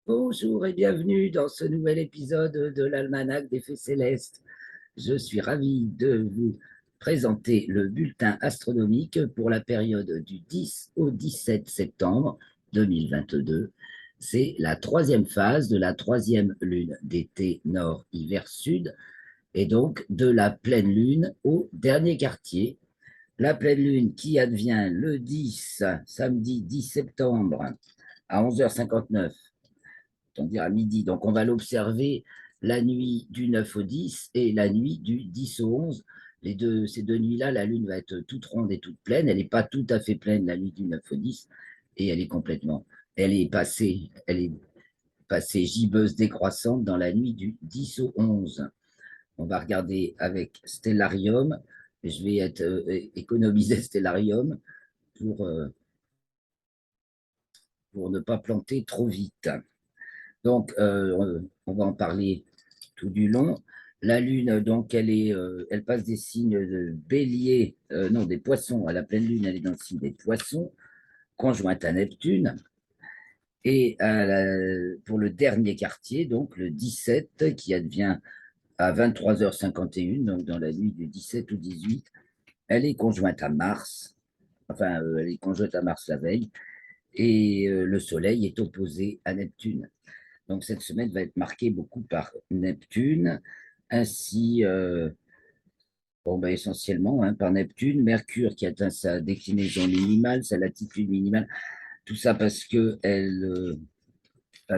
Bonjour et bienvenue dans ce nouvel épisode de l'Almanach des Faits Célestes. Je suis ravi de vous présenter le bulletin astronomique pour la période du 10 au 17 septembre 2022. C'est la troisième phase de la troisième lune d'été nord-hiver-sud et donc de la pleine lune au dernier quartier. La pleine lune qui advient le 10, samedi 10 septembre à 11h59, on dire à midi. Donc, on va l'observer la nuit du 9 au 10 et la nuit du 10 au 11. Ces deux nuits-là, la Lune va être toute ronde et toute pleine. Elle n'est pas tout à fait pleine la nuit du 9 au 10 et elle est passée gibbeuse décroissante dans la nuit du 10 au 11. On va regarder avec Stellarium. Je vais économiser Stellarium pour, euh, pour ne pas planter trop vite. Donc, on va en parler tout du long. La Lune, donc, elle passe des signes de bélier, non, des poissons. À la pleine Lune, elle est dans le signe des poissons, conjointe à Neptune. Et pour le dernier quartier, donc le 17, qui advient à 23h51, donc dans la nuit du 17 au 18, elle est conjointe à Mars. Enfin, elle est conjointe à Mars la veille. Et le Soleil est opposé à Neptune. Donc cette semaine va être marquée beaucoup par Neptune, ainsi, essentiellement par Neptune, Mercure qui atteint sa déclinaison minimale, sa latitude minimale, tout ça parce que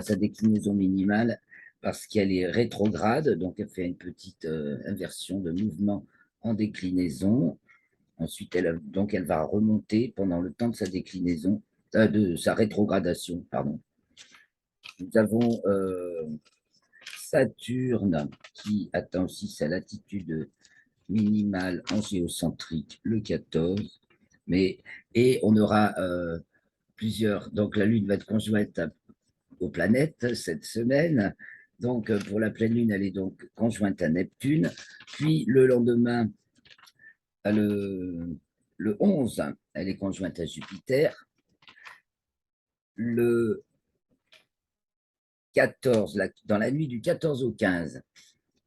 sa déclinaison minimale, parce qu'elle est rétrograde, donc elle fait une petite inversion de mouvement en déclinaison. Ensuite, donc elle va remonter pendant le temps de sa déclinaison, de sa rétrogradation, pardon. Nous avons Saturne qui atteint aussi sa latitude minimale en géocentrique le 14. Et on aura plusieurs. Donc la Lune va être conjointe aux planètes cette semaine. Donc pour la pleine Lune, elle est donc conjointe à Neptune. Puis le lendemain, le 11, elle est conjointe à Jupiter. Le 14, dans la nuit du 14 au 15,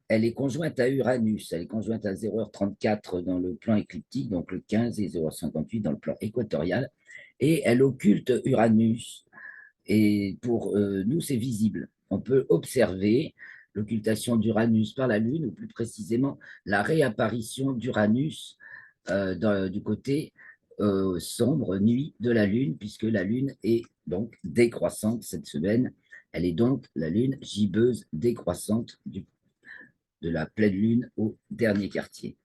elle est conjointe à Uranus, elle est conjointe à 0h34 dans le plan écliptique, donc le 15 et 0h58 dans le plan équatorial, et elle occulte Uranus. Et pour nous, c'est visible. On peut observer l'occultation d'Uranus par la Lune, ou plus précisément la réapparition d'Uranus du côté sombre, nuit de la Lune, puisque la Lune est donc décroissante cette semaine. Elle est donc la Lune gibbeuse décroissante de la pleine Lune au dernier quartier.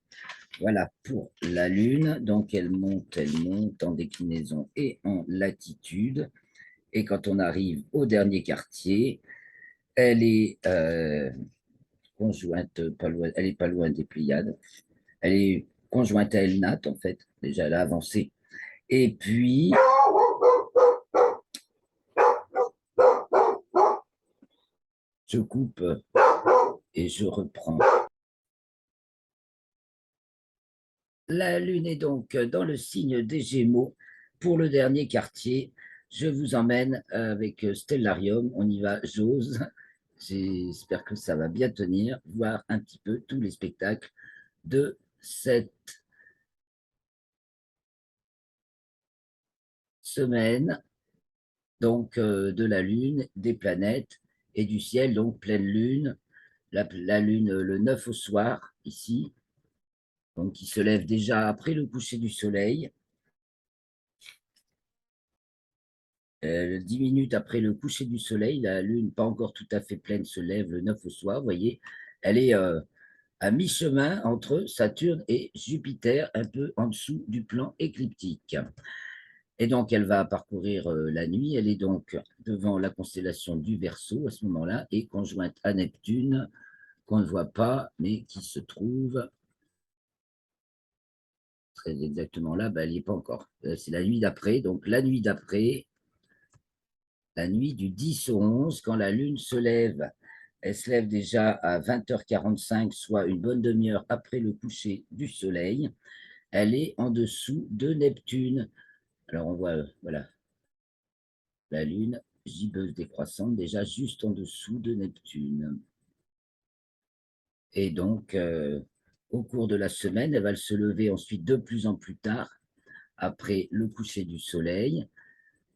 Voilà pour la Lune. Donc, elle monte en déclinaison et en latitude. Et quand on arrive au dernier quartier, elle est conjointe, elle est pas loin des Pléiades. Elle est conjointe à Elnat, en fait. Déjà, elle a avancé. Et puis, je coupe et je reprends. La Lune est donc dans le signe des Gémeaux pour le dernier quartier. Je vous emmène avec Stellarium. On y va, j'ose. J'espère que ça va bien tenir, voir un petit peu tous les spectacles de cette semaine, donc de la Lune, des planètes et du ciel, donc pleine Lune. La Lune le 9 au soir, ici, donc qui se lève déjà après le coucher du soleil. 10 minutes après le coucher du soleil, la Lune, pas encore tout à fait pleine, se lève le 9 au soir. Vous voyez, elle est à mi-chemin entre Saturne et Jupiter, un peu en dessous du plan écliptique. Et donc, elle va parcourir la nuit. Elle est donc devant la constellation du Verseau à ce moment-là et conjointe à Neptune, qu'on ne voit pas, mais qui se trouve très exactement là. Ben, elle n'y est pas encore. C'est la nuit d'après. Donc, la nuit d'après, la nuit du 10 au 11, quand la Lune se lève, elle se lève déjà à 20h45, soit une bonne demi-heure après le coucher du Soleil. Elle est en dessous de Neptune. Alors on voit, voilà, la Lune gibbeuse décroissante, déjà juste en dessous de Neptune. Et donc, au cours de la semaine, elle va se lever ensuite de plus en plus tard, après le coucher du soleil.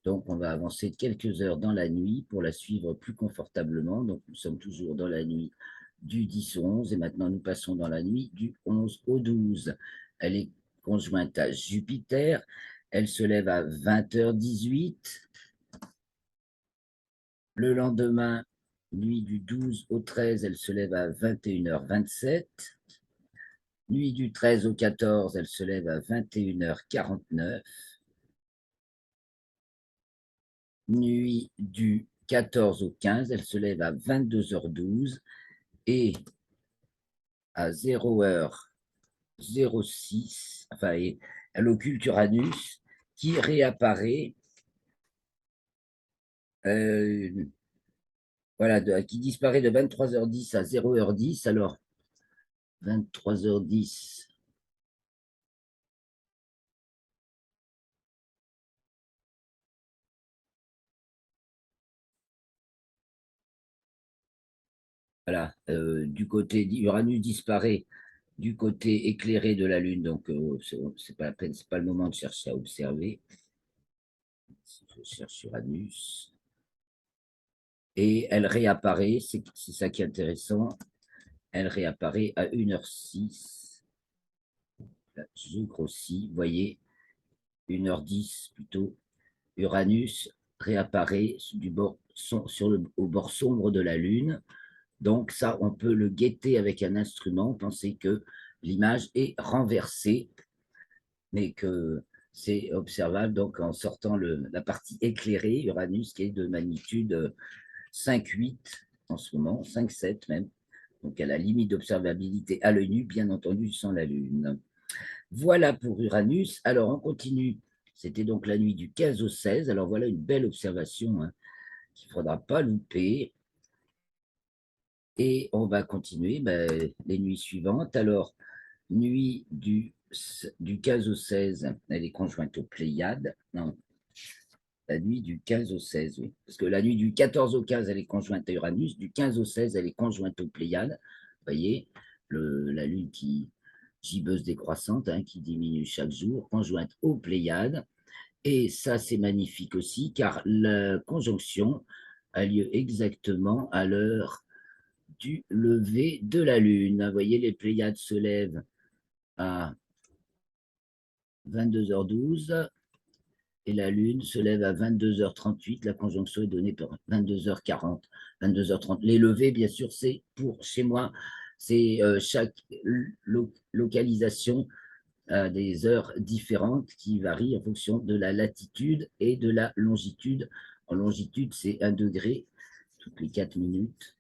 Donc, on va avancer de quelques heures dans la nuit pour la suivre plus confortablement. Donc, nous sommes toujours dans la nuit du 10 au 11 et maintenant nous passons dans la nuit du 11 au 12. Elle est conjointe à Jupiter. Elle se lève à 20h18. Le lendemain, nuit du 12 au 13, elle se lève à 21h27. Nuit du 13 au 14, elle se lève à 21h49. Nuit du 14 au 15, elle se lève à 22h12 et à 0h06, enfin, elle occulte Uranus qui réapparaît, voilà, qui disparaît de 23h10 à 0h10. Alors, 23h10, voilà, du côté d'Uranus disparaît du côté éclairé de la Lune, donc c'est pas la peine, c'est pas le moment de chercher à observer. Je cherche Uranus. Et elle réapparaît, c'est ça qui est intéressant, elle réapparaît à 1h06. Là, je grossis, vous voyez, 1h10 plutôt. Uranus réapparaît au bord sombre de la Lune. Donc ça, on peut le guetter avec un instrument, penser que l'image est renversée, mais que c'est observable donc en sortant la partie éclairée, Uranus qui est de magnitude 5,8 en ce moment, 5,7 même, donc à la limite d'observabilité à l'œil nu, bien entendu sans la Lune. Voilà pour Uranus. Alors on continue, c'était donc la nuit du 15 au 16, alors voilà une belle observation hein, qu'il ne faudra pas louper. Et on va continuer les nuits suivantes. Alors, nuit du 15 au 16, elle est conjointe aux Pléiades. Non, la nuit du 15 au 16, oui. Parce que la nuit du 14 au 15, elle est conjointe à Uranus. Du 15 au 16, elle est conjointe aux Pléiades. Vous voyez, la lune qui gibbeuse décroissante, hein, qui diminue chaque jour, conjointe aux Pléiades. Et ça, c'est magnifique aussi, car la conjonction a lieu exactement à l'heure du lever de la lune. Vous voyez, les Pléiades se lèvent à 22h12 et la Lune se lève à 22h38. La conjonction est donnée par 22h40, 22h30. Les levées, bien sûr, c'est pour chez moi, c'est chaque localisation à des heures différentes qui varient en fonction de la latitude et de la longitude. En longitude, c'est 1 degré toutes les 4 minutes,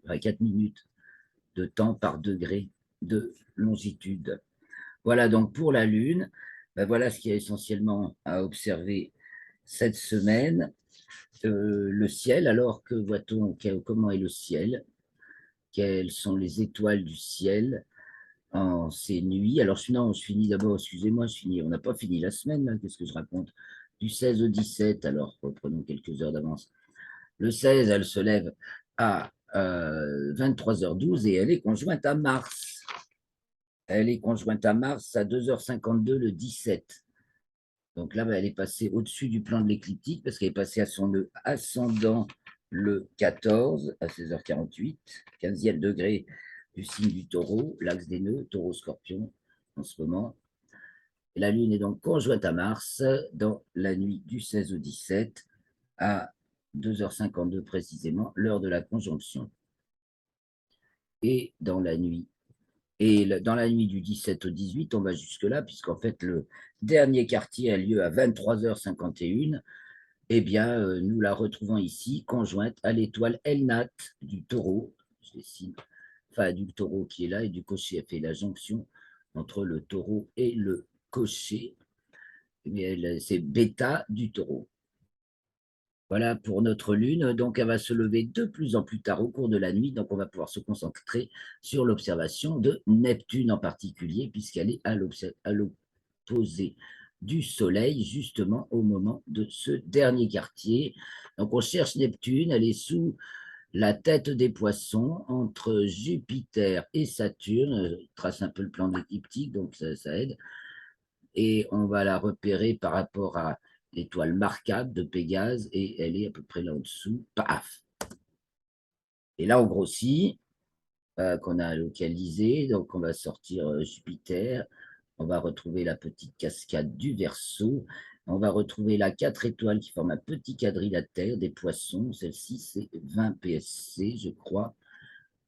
enfin 4 minutes de temps par degré de longitude. Voilà donc pour la Lune. Voilà ce qu'il y a essentiellement à observer cette semaine. Le ciel, alors que voit-on, comment est le ciel? Quelles sont les étoiles du ciel en ces nuits? Alors, non, je finis d'abord, excusez-moi, on n'a pas fini la semaine, là, qu'est-ce que je raconte? Du 16 au 17, alors reprenons quelques heures d'avance. Le 16, elle se lève à 23h12 et elle est conjointe à Mars. Elle est conjointe à Mars à 2h52 le 17. Donc là, elle est passée au-dessus du plan de l'écliptique parce qu'elle est passée à son nœud ascendant le 14 à 16h48, 15e degré du signe du taureau, l'axe des nœuds, taureau-scorpion en ce moment. Et la Lune est donc conjointe à Mars dans la nuit du 16 au 17 à 2h52 précisément, l'heure de la conjonction. Et dans la nuit du 17 au 18, on va jusque-là, puisqu'en fait, le dernier quartier a lieu à 23h51. Eh bien, nous la retrouvons ici, conjointe à l'étoile Elnat du taureau. Je dessine, enfin, du taureau qui est là et du cocher. Elle fait la jonction entre le taureau et le cocher. C'est bêta du taureau. Voilà pour notre lune. Donc, elle va se lever de plus en plus tard au cours de la nuit. Donc, on va pouvoir se concentrer sur l'observation de Neptune en particulier, puisqu'elle est à l'opposé du Soleil, justement au moment de ce dernier quartier. Donc on cherche Neptune, elle est sous la tête des poissons, entre Jupiter et Saturne. Je trace un peu le plan de l'écliptique, donc ça aide. Et on va la repérer par rapport à l'étoile marquable de Pégase, et elle est à peu près là au-dessous. Paf! Et là, on grossit, qu'on a localisé. Donc, on va sortir Jupiter. On va retrouver la petite cascade du Verseau. On va retrouver la 4 étoiles qui forment un petit quadrilatère des poissons. Celle-ci, c'est 20 PSC, je crois.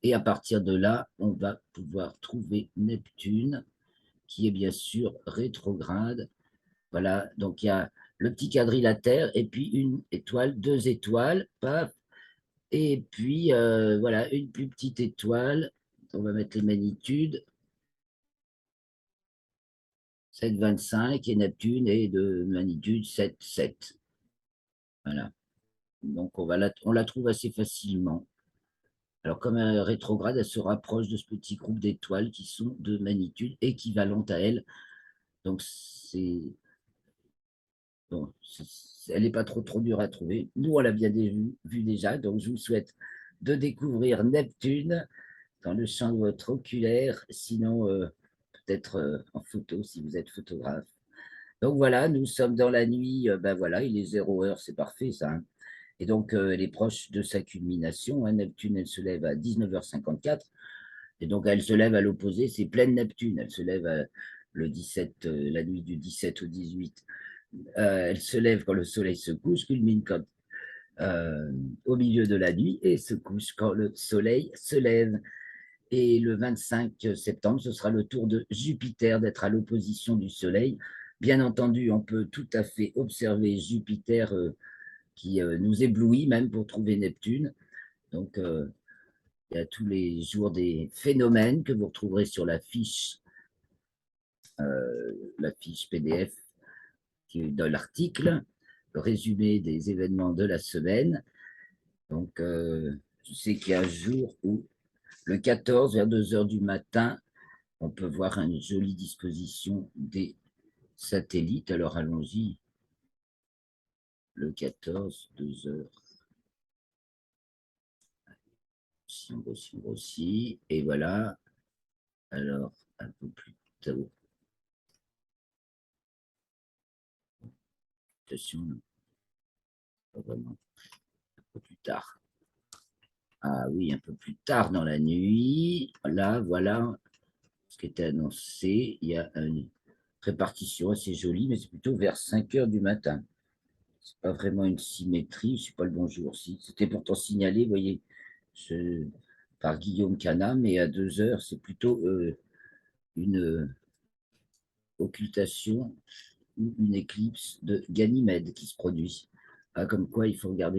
Et à partir de là, on va pouvoir trouver Neptune, qui est bien sûr rétrograde. Voilà, donc il y a le petit quadrilatère et puis une étoile, deux étoiles, paf, et puis voilà, une plus petite étoile. On va mettre les magnitudes, 7,25, et Neptune est de magnitude 7,7. Voilà, donc on la trouve assez facilement. Alors, comme elle est rétrograde, elle se rapproche de ce petit groupe d'étoiles qui sont de magnitude équivalente à elle. Donc, bon, elle n'est pas trop dure à trouver. Nous, on l'a bien vu déjà. Donc, je vous souhaite de découvrir Neptune dans le champ de votre oculaire. Sinon, peut-être en photo si vous êtes photographe. Donc voilà, nous sommes dans la nuit. Ben voilà, il est 0 heure, c'est parfait ça, hein. Et donc, elle est proche de sa culmination, hein. Neptune, elle se lève à 19h54. Et donc, elle se lève à l'opposé, c'est pleine Neptune. Elle se lève le 17, la nuit du 17 au 18. Elle se lève quand le soleil se couche, culmine au milieu de la nuit et se couche quand le soleil se lève. Et le 25 septembre, ce sera le tour de Jupiter d'être à l'opposition du soleil. Bien entendu, on peut tout à fait observer Jupiter qui nous éblouit même pour trouver Neptune. Donc, il y a tous les jours des phénomènes que vous retrouverez sur la fiche PDF qui est dans l'article, le résumé des événements de la semaine. Donc, je sais qu'il y a un jour où, le 14, vers 2 heures du matin, on peut voir une jolie disposition des satellites. Alors, allons-y. Le 14, 2 heures. Si on grossit. Et voilà. Alors, un peu plus tôt. Attention, pas vraiment. Un peu plus tard. Ah oui, un peu plus tard dans la nuit. Là, voilà ce qui était annoncé. Il y a une répartition assez jolie, mais c'est plutôt vers 5 heures du matin. C'est pas vraiment une symétrie, c'est pas le bon jour. Si, c'était pourtant signalé, vous voyez, par Guillaume Cana, mais à 2 heures, c'est plutôt une occultation ou une éclipse de Ganymède qui se produit. Ah, comme quoi, il faut regarder